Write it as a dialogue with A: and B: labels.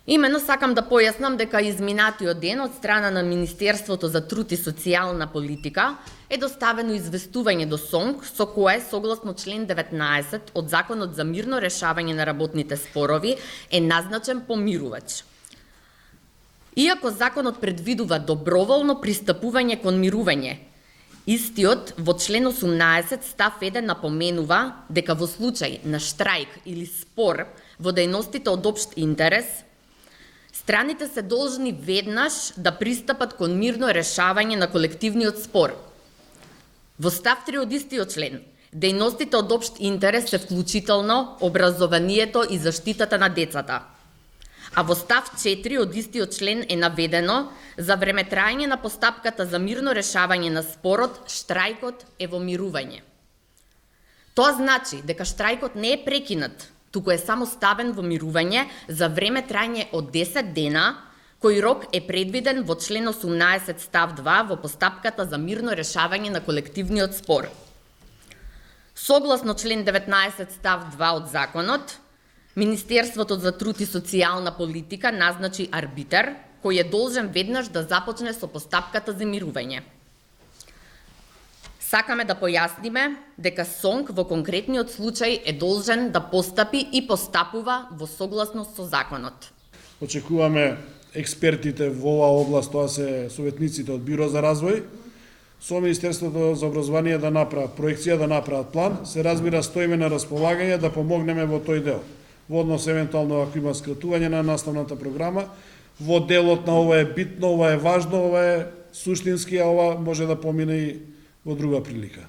A: Имено сакам да појаснам дека изминатиот ден од страна на Министерството за труд и социјална политика е доставено известување до СОНК со кое, согласно член 19 од Законот за мирно решавање на работните спорови, е назначен помирувач. Иако законот предвидува доброволно пристапување кон мирување, истиот во член 18 став 1 напоменува дека во случај на штрајк или спор во дејностите од општ интерес, страните се должни веднаш да пристапат кон мирно решавање на колективниот спор. Во став 3 од истиот член, дејностите од општ интерес се вклучително образованието и заштитата на децата. А во став 4 од истиот член е наведено за време трајање на постапката за мирно решавање на спорот, штрајкот е во мирување. Тоа значи дека штрајкот не е прекинат, туку е само ставен во мирување за време трајање од 10 дена, кој рок е предвиден во член 18 став 2 во постапката за мирно решавање на колективниот спор. Согласно член 19 став 2 од законот, Министерството за труд и социјална политика назначи арбитар, кој е должен веднаш да започне со постапката за мирување. Сакаме да појасниме дека СОНК во конкретниот случај е должен да постапи и постапува во согласност со законот.
B: Очекуваме експертите во оваа област, тоа се советниците од Биро за развој, со Министерството за образование да направат проекција, да направат план, се разбира стоиме на располагање да помогнеме во тој дел. Во однос евентуално ако има скратување на наставната програма, во делот на ова е битно, ова е важно, ова е суштински, а ова може да помине и во друга прилика.